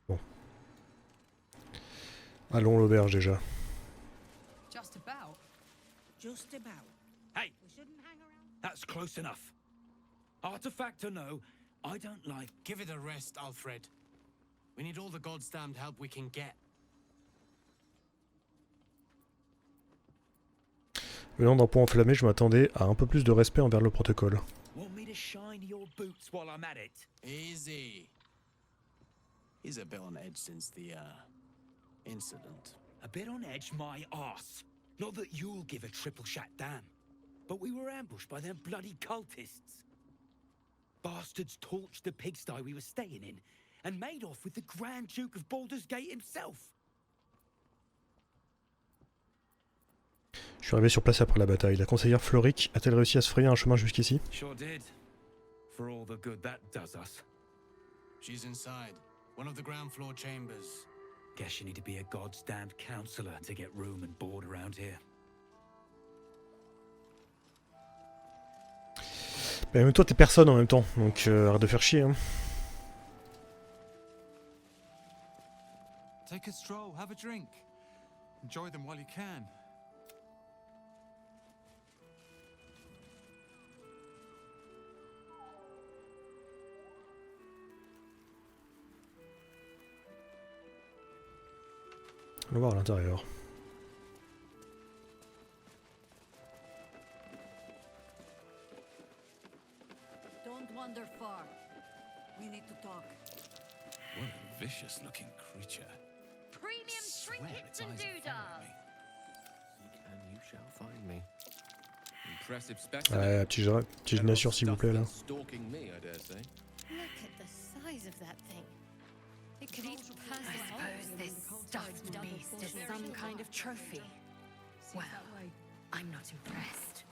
Bon. Allons l'auberge déjà. Just about. Just about. Hey, We shouldn't hang around. that's close enough. Artifact or no, I don't like... Give it a rest, Alfred. We need all the goddamned help we can get. Venant d'un point enflammé, je m'attendais à un peu plus de respect envers le protocole. Want me to shine your boots while I'm at it? Easy. He's a bit on edge since the, incident. A bit on edge my arse. Not that you'll give a triple shot damn. But we were ambushed by them bloody cultists. Bastards torched the pigsty we were staying in and made off with the Grand Duke of Baldur's Gate himself. Je suis arrivé sur place après la bataille. La conseillère Floric a-t-elle réussi à se frayer un chemin jusqu'ici? Sure did. For all the good that does us. She's inside. One of the ground floor chambers. Guess you need to be a goddamned counselor to get room and board around here. Mais même toi t'es personne en même temps, donc arrête de faire chier hein. Take a stroll, have a drink. Enjoy them while you can. On va voir à l'intérieur. Don't wander far. We need to talk. What a vicious-looking creature. Premium trinkets and doodads. Seek and you shall find me. Impressive specimen. Ouais, petite nature s'il vous plaît là. Stalking me, I dare say. Look at the size of that thing. It could eat a person. I suppose this stuffed beast is some kind of trophy. Well, I'm not impressed.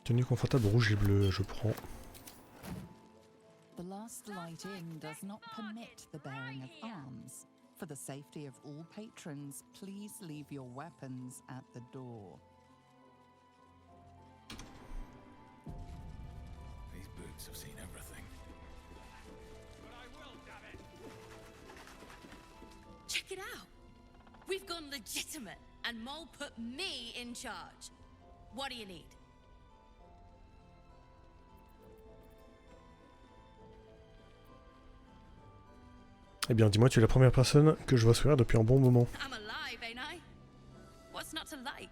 Tenue confortable rouge et bleu, je prends. The last light in does not permit the bearing of arms. For the safety of all patrons, please leave your weapons at the door. These boots have seen everything. Check it out. We've gone legitimate, and Mole put me in charge. What do you need? Eh bien dis-moi, tu es la première personne que je vois sourire depuis un bon moment. I'm alive, ain't I? What's not to like?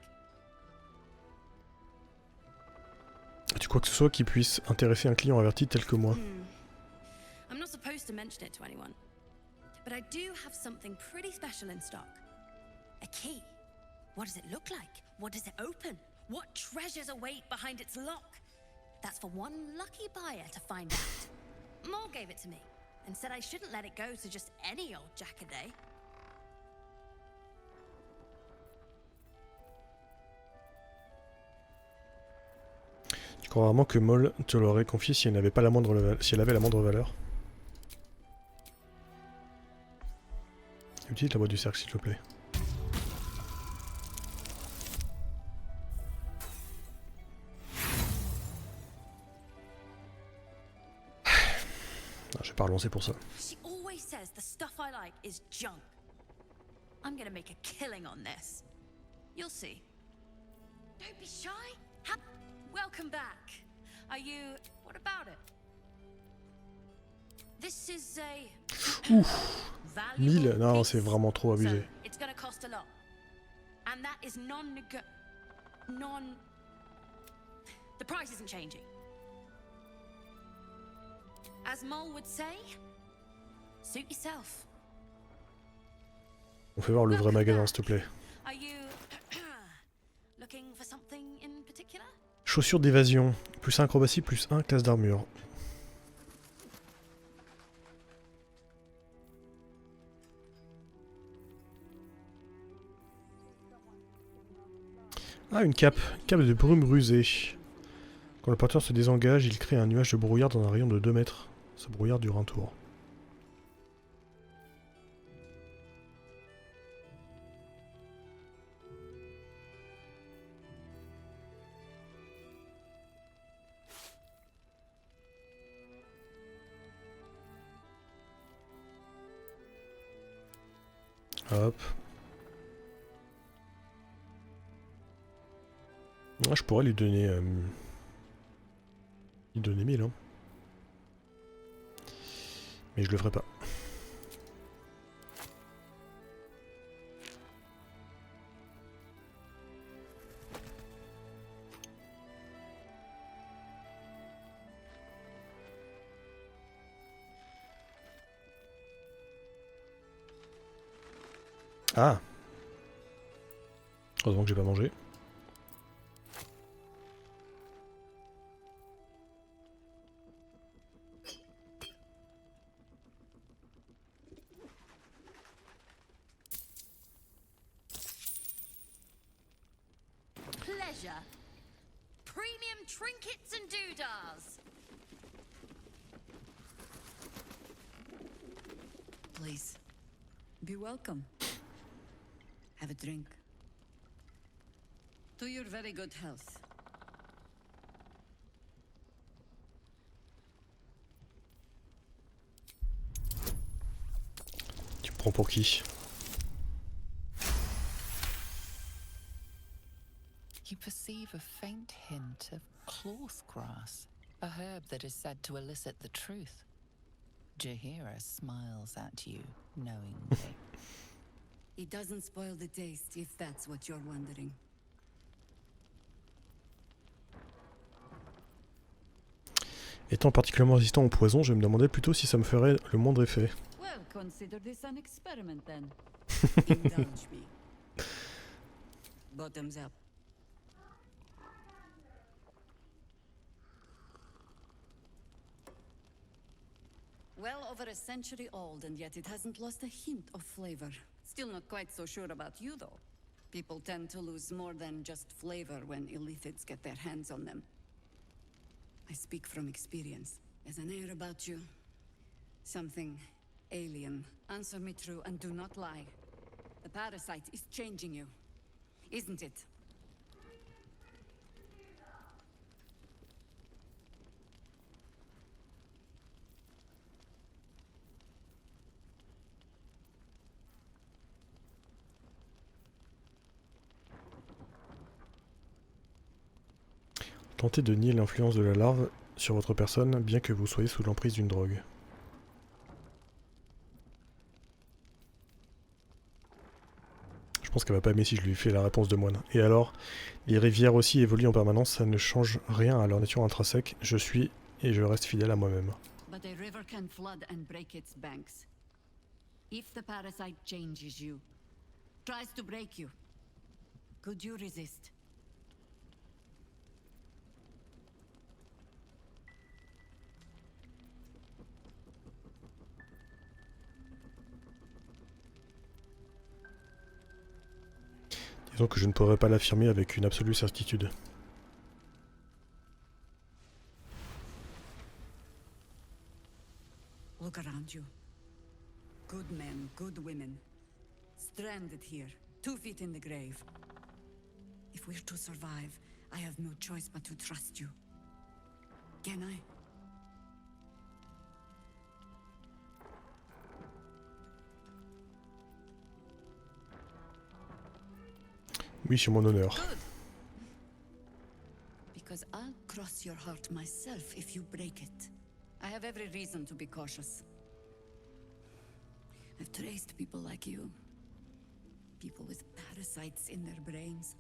As-tu quoi que ce soit qui puisse intéresser un client averti tel que moi? I'm not supposed to mention it to anyone, but I do have something pretty special in stock. A key. What does it look like? What does it open? What treasures await behind its lock? That's for one lucky buyer to find out. Mole gave it to me and said I shouldn't let it go to just any old jack-a-day. Tu crois vraiment que Moll te l'aurait confié si elle n'avait pas la moindre si elle avait la moindre valeur? Utilise la boîte du cercle s'il te plaît. Ah, je vais pas relancer pour ça. She always says the stuff I like is junk. I'm gonna make a killing on this. You'll see. Don't be shy. Welcome back. Are you... What about it? This is a... Ouf. 1000? valuable Non, piece. c'est vraiment trop abusé. So, it's gonna cost a lot. And that is The price isn't changing. As Mole would say, suit yourself. On fait voir le vrai magasin s'il te plaît. Are you looking for something in particular? Chaussures d'évasion. Plus 1 acrobatie, plus 1 classe d'armure. Ah, une cape. Cape de brume rusée. Quand le porteur se désengage, il crée un nuage de brouillard dans un rayon de 2 mètres. Ce brouillard dure un tour. Hop. Ah, je pourrais lui donner 1000, hein. Mais je le ferai pas. Ah! Heureusement que j'ai pas mangé. Pleasure. Premium trinkets and doodahs. Please. Be welcome. Have a drink. To your very good health. Tu me prends pour qui? You perceive a faint hint of cloth grass, a herb that is said to elicit the truth. Jahira smiles at you knowingly. It doesn't spoil the taste, if that's what you're wondering. Étant particulièrement résistant au poison, je me demandais plutôt si ça me ferait le moindre effet. Well, consider this an experiment then. Indulge me. Bottoms up. Well over a century old, and yet it hasn't lost a hint of flavor. Still not quite so sure about you, though. People tend to lose more than just flavor when illithids get their hands on them. I speak from experience. There's an air about you. Something alien. Answer me true and do not lie. The parasite is changing you, isn't it? Tentez de nier l'influence de la larve sur votre personne, bien que vous soyez sous l'emprise d'une drogue. Je pense qu'elle va pas aimer si je lui fais la réponse de Moine. Et alors, les rivières aussi évoluent en permanence, ça ne change rien à leur nature intrinsèque. Je suis et je reste fidèle à moi-même. But a river can flood and break its banks. If the parasite changes you, tries to break you, could you resist? Disons que je ne pourrais pas l'affirmer avec une absolue certitude. Look around you. Good men, good women. Stranded here, 2 feet in the grave. If we're to survive, I have no choice but to trust you. Can I? Oui, sur mon honneur. Good. Because I'll cross your heart myself if you break it. I have every reason to be cautious. I've traced people like you. People with parasites in their brains.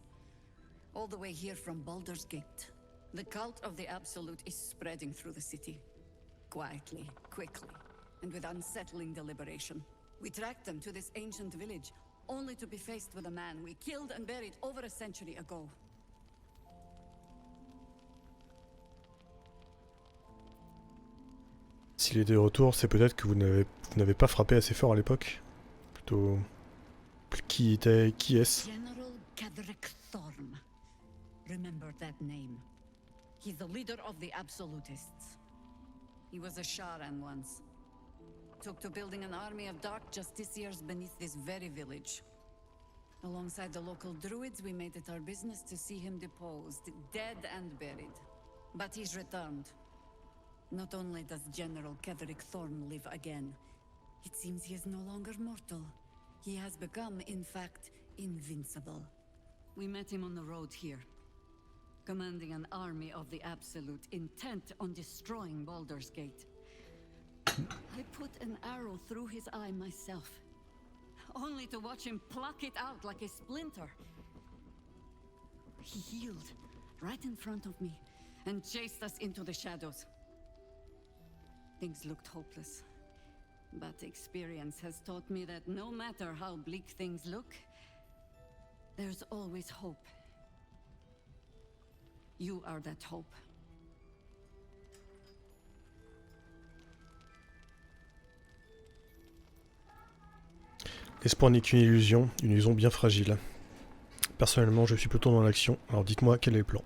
All the way here from Baldur's Gate. The cult of the Absolute is spreading through the city. Quietly, quickly, and with unsettling deliberation. We tracked them to this ancient village, only to be faced with a man we killed and buried over a century ago. S'il est de retour, c'est peut-être que vous n'avez pas frappé assez fort à l'époque. Plutôt... Qui est-ce? General Cadric Thorm. Remember that name. He's the leader of the Absolutists. He was a Sharan once. Took to building an army of dark justiciars beneath this very village. Alongside the local druids, we made it our business to see him deposed, dead and buried. But he's returned. Not only does General Cadric Thorm live again, it seems he is no longer mortal. He has become, in fact, invincible. We met him on the road here, commanding an army of the Absolute, intent on destroying Baldur's Gate. I put an arrow through his eye myself, only to watch him pluck it out like a splinter. He healed right in front of me and chased us into the shadows. Things looked hopeless, but experience has taught me that no matter how bleak things look, there's always hope. You are that hope. L'espoir n'est qu'une illusion bien fragile. Personnellement, je suis plutôt dans l'action, alors dites-moi quel est le plan.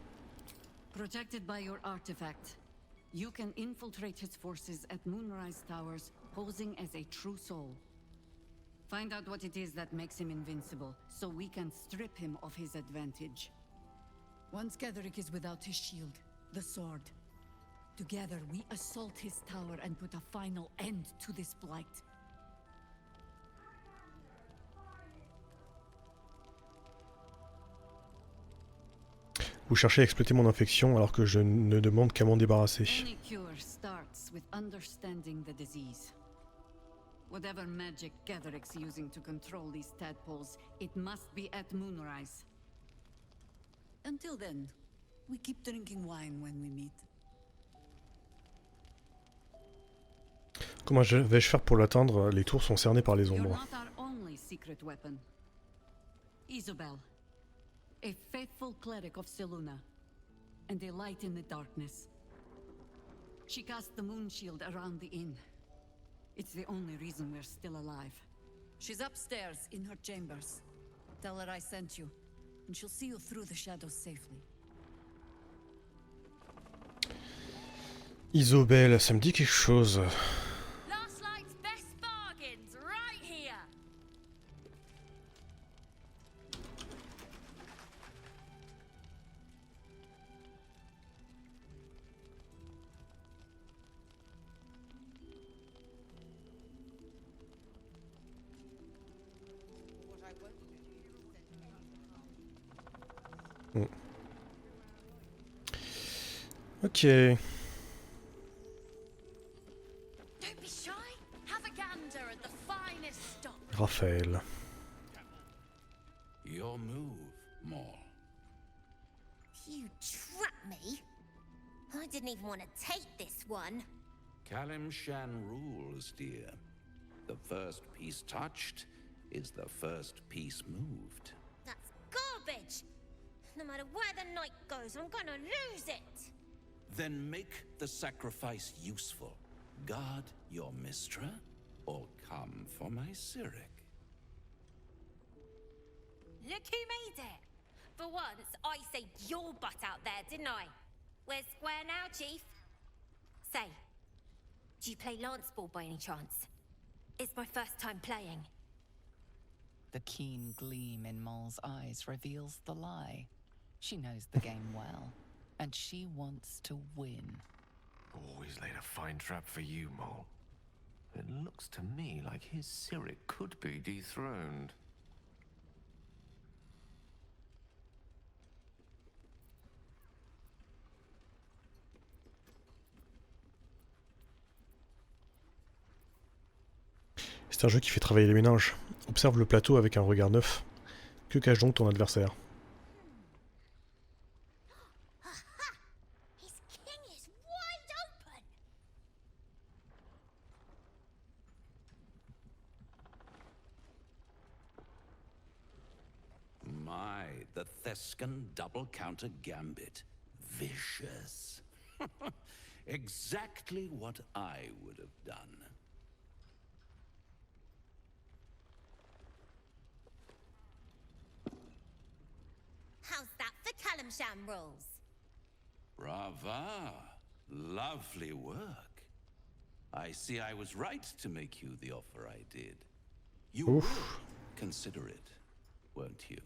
Protected by your artifact, you can infiltrate his forces at Moonrise Towers, posing as a true soul. Find out what it is that makes him invincible, so we can strip him of his advantage. Once Gatherick is without his shield, the sword. Together, we assault his tower and put a final end to this blight. Vous cherchez à exploiter mon infection alors que je ne demande qu'à m'en débarrasser. Any cure starts with understanding the disease. Whatever magic Gatherick's using to control these tadpoles, it must be at Moonrise. Until then, we keep drinking wine when we meet. Comment vais-je faire pour l'atteindre? Les tours sont cernées par les You're ombres. not our only secret weapon. Isobel, a faithful cleric of Selûne, and a light in the darkness. She cast the moon shield around the inn. It's the only reason we're still alive. She's upstairs in her chambers. Tell her I sent you, and she'll see you through the shadows safely. Isobel, ça me dit quelque chose. Last night's best bargains, right here. Ok. Don't be shy. Have a gander at the finest stock. Raphaël. Your move, Maul. You trap me? I didn't even want to take this one. Kalimshan rules, dear. The first piece touched is the first piece moved. That's garbage. No matter where the night goes, I'm gonna lose it. Then make the sacrifice useful. Guard your Mistra, or come for my Cyric. Look who made it. For once, I saved your butt out there, didn't I? We're square now, Chief. Say, do you play lance ball by any chance? It's my first time playing. The keen gleam in Moll's eyes reveals the lie. She knows the game well, and she wants to win. Always laid a fine trap for you, Moll. It looks to me like his Cyric could be dethroned. C'est un jeu qui fait travailler les méninges. Observe le plateau avec un regard neuf. Que cache donc ton adversaire? His king is wide open. My, the Thescan double counter gambit. Vicious. Exactly what I would have done. How's that for Kalimshan rules? Brava. Lovely work. I see I was right to make you the offer I did. You Oof. would consider it, won't you?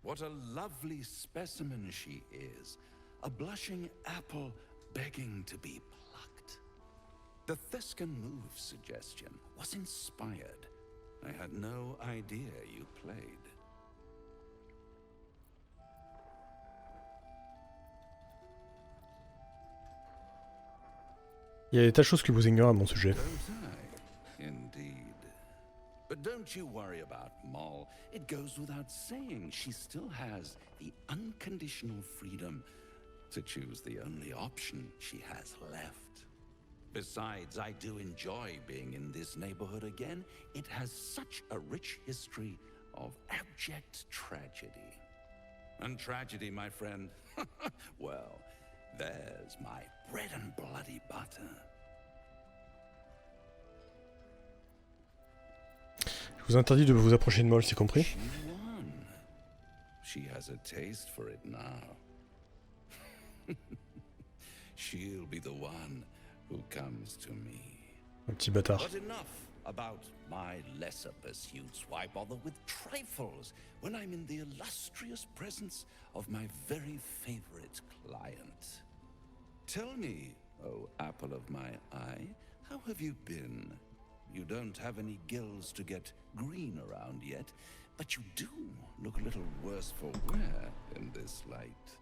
What a lovely specimen she is. A blushing apple begging to be plucked. The Thescan move suggestion was inspired. I had no idea you played. Il y a des tas de choses que vous ignorez à mon sujet. Don't I? Indeed. But don't you worry about Moll. It goes without saying she still has the unconditional freedom to choose the only option she has left. Besides, I do enjoy being in this neighborhood again. It has such a rich history of abject tragedy. And tragedy, my friend, well, there's my bread and bloody butter. Je vous interdis de vous approcher de Moll, c'est compris? She won. She has a taste for it now. She'll be the one who comes to me. Un petit bâtard. But enough about my lesser pursuits. Why bother with trifles when I'm in the illustrious presence of my very favorite client? Tell me, oh apple of my eye, how have you been? You don't have any gills to get green around yet, but you do look a little worse for wear in this light.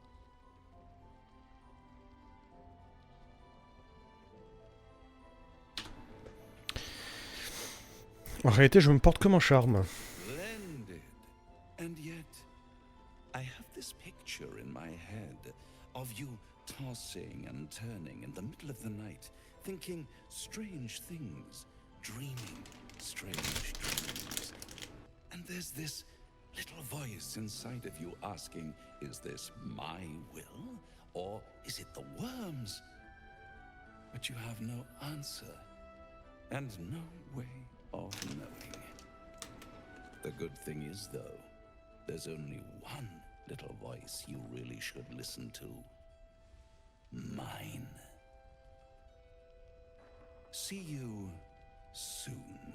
En réalité, je me porte comme un charme. Splendid. And yet, I have this picture in my head of you tossing and turning in the middle of the night, thinking strange things, dreaming strange dreams. And there's this little voice inside of you asking, is this my will, or is it the worms? But you have no answer, and no way of knowing. The good thing is, though, there's only one little voice you really should listen to. Mine. See you soon.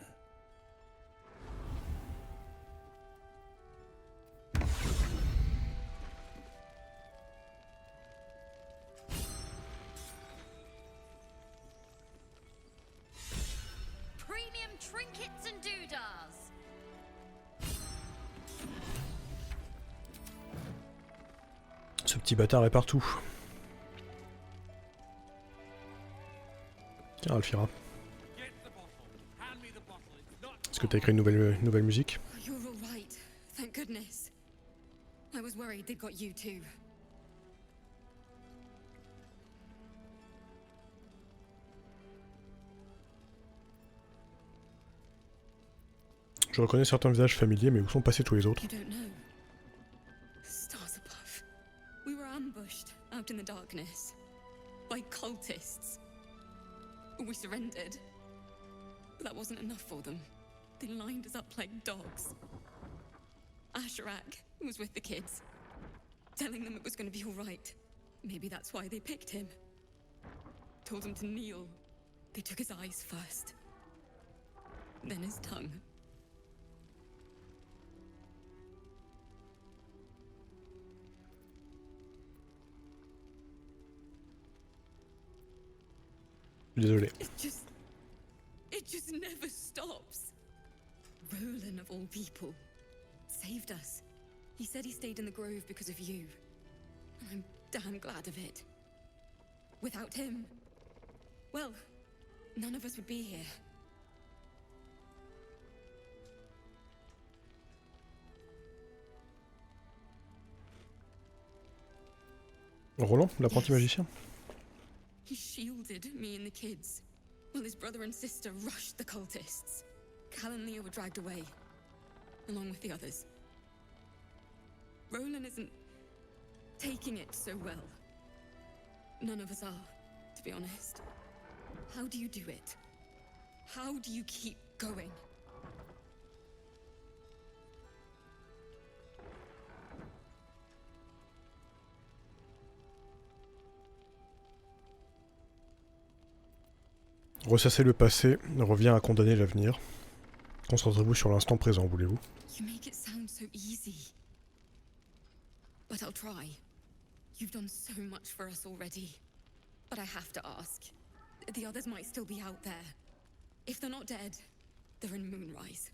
Premium trinkets and doodahs. Ce petit bâtard est partout. Tiens, Alfira. Est-ce que t'as écrit une nouvelle musique? You're all right. Thank goodness. I was worried they got you too. Je reconnais certains visages familiers, mais où sont passés tous les autres? You don't know. Stars above. We were ambushed out in the darkness by cultists. We surrendered. But that wasn't enough for them. They lined us up like dogs. Asherak was with the kids, telling them it was going to be all right. Maybe that's why they picked him. Told him to kneel. They took his eyes first. Then his tongue. Désolé. It just never stops. Roland, of all people, saved us. He said he stayed in the grove because of you. And I'm damn glad of it. Without him, well, none of us would be here. Roland, l'apprenti magicien? He shielded me and the kids, while his brother and sister rushed the cultists. Cal and Leo were dragged away, along with the others. Roland isn't taking it so well. None of us are, to be honest. How do you do it? How do you keep going? Ressasser le passé revient à condamner l'avenir. Concentrez-vous sur l'instant présent, voulez-vous? You make it sound so easy. But I'll try. You've done so much for us already. But I have to ask. The others might still be out there. If they're not dead, they're in Moonrise.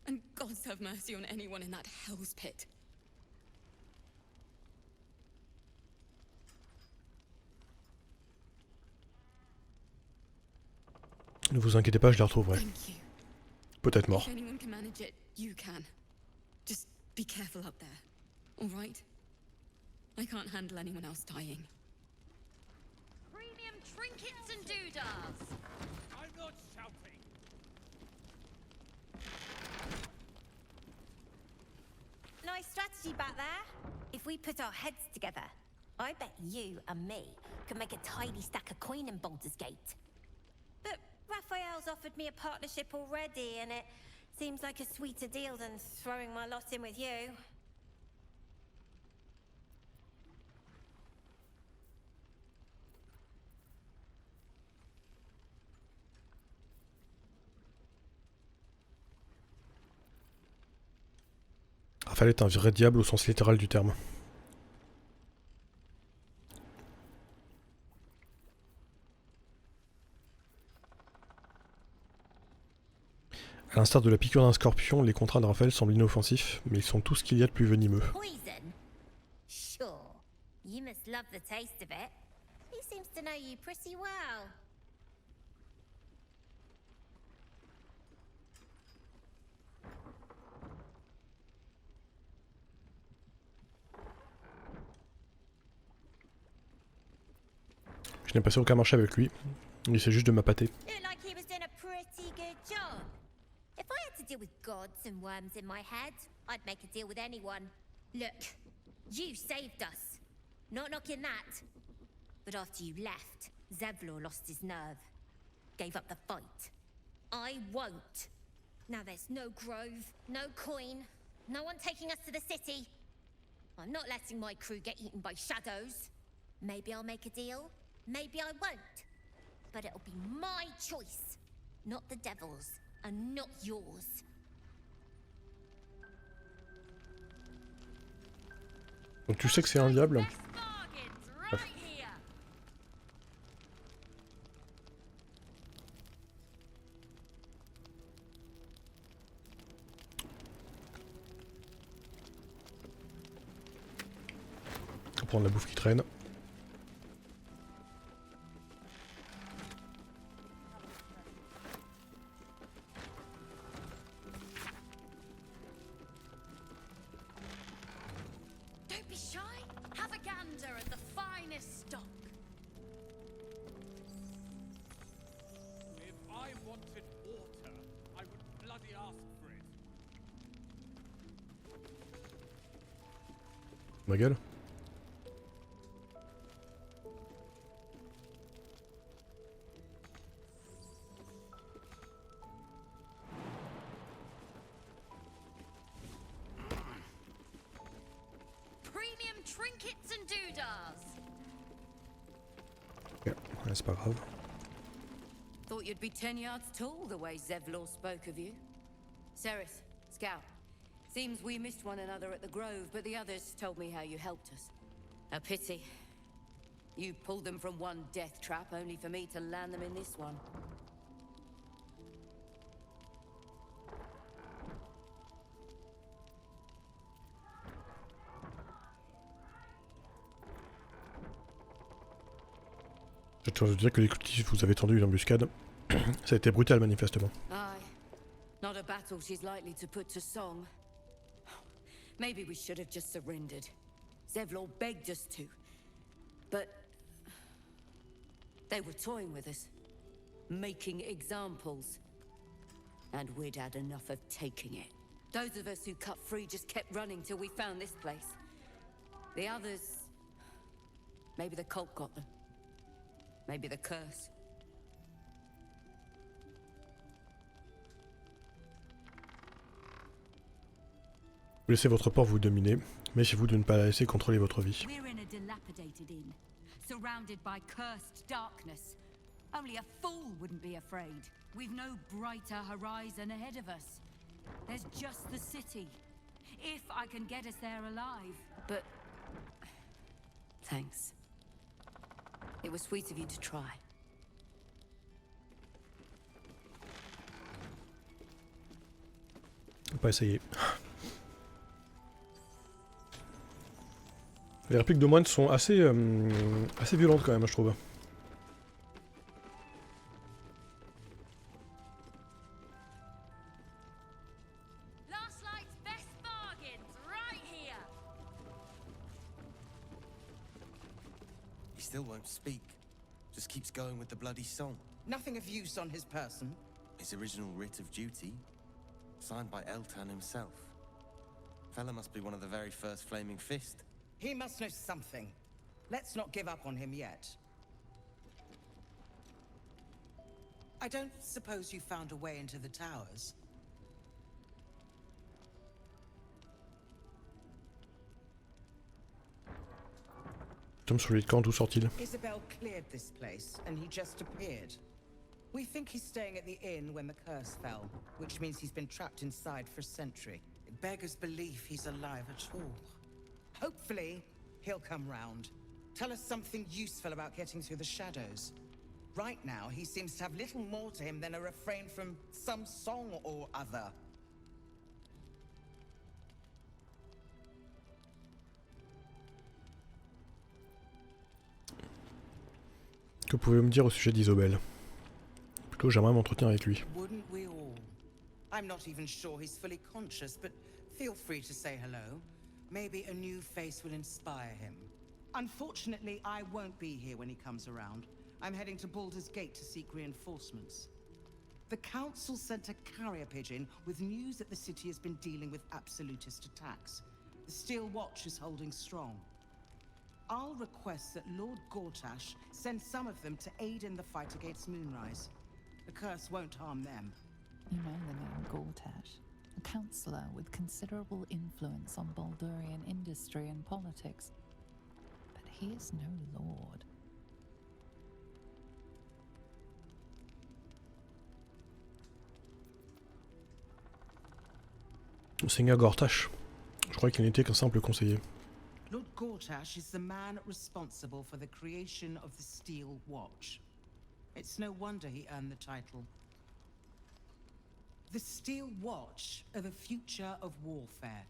And gods have mercy on anyone in that hell's pit. Ne vous inquiétez pas, je les retrouverai. Thank you. Peut-être mort. If anyone can manage it, you can. Just be careful up there. All right? I can't handle anyone else dying. Premium trinkets and doodads. I'm not shouting. Nice strategy back there. If we put our heads together, I bet you and me could make a tidy stack of coin in Baldur's Gate. But Raphael's offered me a partnership already, and it seems like a sweeter deal than throwing my lot in with you. Raphaël est un vrai diable au sens littéral du terme. À l'instar de la piqûre d'un scorpion, les contrats de Raphaël semblent inoffensifs, mais ils sont tout ce qu'il y a de plus venimeux. Poison? Sure. You must love the taste of it. He seems to know you pretty well. Je n'ai passé aucun marché avec lui, il essaie juste de m'appâter. Looked like he was doing a pretty good job. If I had to deal with gods and worms in my head, I'd make a deal with anyone. Look, you saved us. Not knocking that. But after you left, Zevlor lost his nerve. Gave up the fight. I won't. Now there's no grove, no coin, no one taking us to the city. I'm not letting my crew get eaten by shadows. Maybe I'll make a deal, maybe I won't. But it'll be my choice, not the devil's, and not yours. Donc tu sais que c'est un diable? Best bargains right here. On va prendre la bouffe qui traîne. Don't be shy. Have a gander at the finest stock. If I wanted water, I would bloody ask for it. Ma gueule. Premium trinkets and doodads. Ouais, c'est pas grave. Thought you'd be 10 yards tall the way Zevlor spoke of you. Sereth, Scout. Seems we missed one another at the Grove, but the others told me how you helped us. A pity. You pulled them from one death trap, only for me to land them in this one. Je tiens à vous dire que les cultistes vous avaient tendu une embuscade. Ça a été brutal manifestement. Aye. Not a battle she's likely to put to song. Maybe we should have just surrendered. Zevlor begged us to. But they were toying with us. Making examples. And we'd had enough of taking it. Those of us who cut free just kept running till we found this place. The others... Maybe the cult got them. Maybe the curse. Vous laissez votre port vous dominer, méfiez-vous de ne pas la laisser contrôler votre vie. We're in a dilapidated inn, surrounded by cursed darkness. Only a fool wouldn't be afraid. We've no brighter horizon ahead of us. There's just the city. If I can get us there alive. But... thanks. It was sweet of you to try. On va pas essayer. Les répliques de Moine sont assez violentes quand même, je trouve. Last night's best bargains, right here. He still won't speak. Just keeps going with the bloody song. Nothing of use on his person. His original writ of duty, signed by Eltan himself. Fella must be one of the very first Flaming Fist. He must know something. Let's not give up on him yet. I don't suppose you found a way into the towers? Tombe sur lui de quand, d'où sort-il? Isabel cleared this place, and he just appeared. We think he's staying at the inn when the curse fell, which means he's been trapped inside for a century. It beggars belief he's alive at all. Hopefully, he'll come round. Tell us something useful about getting through the shadows. Right now, he seems to have little more to him than a refrain from some song or other. Que pouvez-vous me dire au sujet d'Isobel? Plutôt, j'aimerais m'entretenir avec lui. Wouldn't we all? I'm not even sure he's fully conscious, but feel free to say hello. Maybe a new face will inspire him. Unfortunately, I won't be here when he comes around. I'm heading to Baldur's Gate to seek reinforcements. The council sent a carrier pigeon with news that the city has been dealing with absolutist attacks. The Steel Watch is holding strong. I'll request that Lord Gortash send some of them to aid in the fight against Moonrise. The curse won't harm them. You know the name Gortash, a councillor with considerable influence on Baldurian industry and politics. But he is no lord. Seigneur Gortash. Je crois qu'il n'était qu'un simple conseiller. Lord Gortash is the man responsible for the creation of the Steel Watch. It's no wonder he earned the title. The Steel Watch are the future of warfare.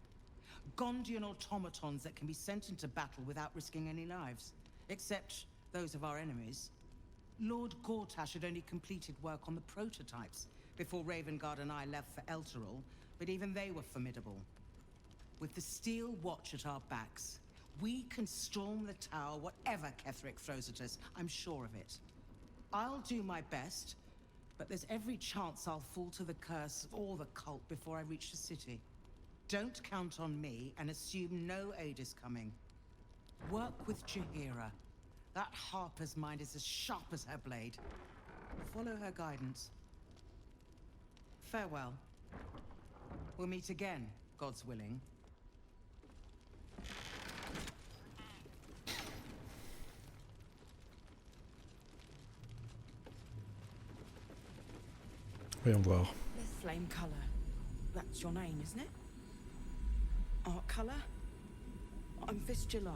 Gondian automatons that can be sent into battle without risking any lives, except those of our enemies. Lord Gortash had only completed work on the prototypes before Ravengard and I left for Elturel, but even they were formidable. With the Steel Watch at our backs, we can storm the tower whatever Ketheric throws at us, I'm sure of it. I'll do my best, but there's every chance I'll fall to the curse or the cult before I reach the city. Don't count on me and assume no aid is coming. Work with Jaheira. That harper's mind is as sharp as her blade. Follow her guidance. Farewell. We'll meet again, God's willing. Voyons voir. Flame color. That's your name, isn't it? Art color? I'm Vistula.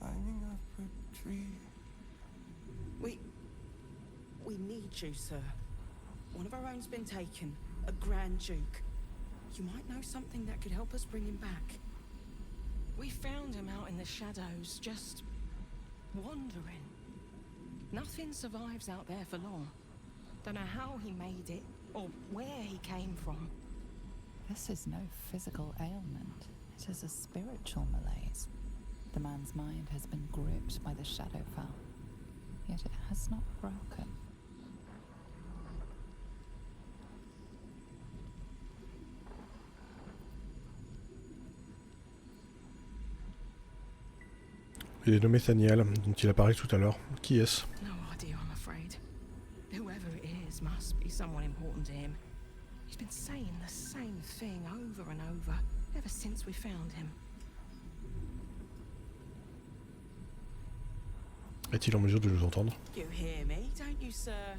Climbing up a tree. We need you, sir. One of our own's been taken, a Grand Duke. You might know something that could help us bring him back. We found him out in the shadows, just wandering. Nothing survives out there for long. Don't know how he made it, or where he came from. This is no physical ailment. It is a spiritual malaise. The man's mind has been gripped by the Shadowfell, yet it has not broken. Il est nommé Thaniel, dont il a parlé tout à l'heure. Qui est-ce? No idea, I'm afraid. Whoever it is must be someone important to him. He's been saying the same thing over and over, ever since we found him. Est-il en mesure de nous entendre? You hear me, don't you, sir?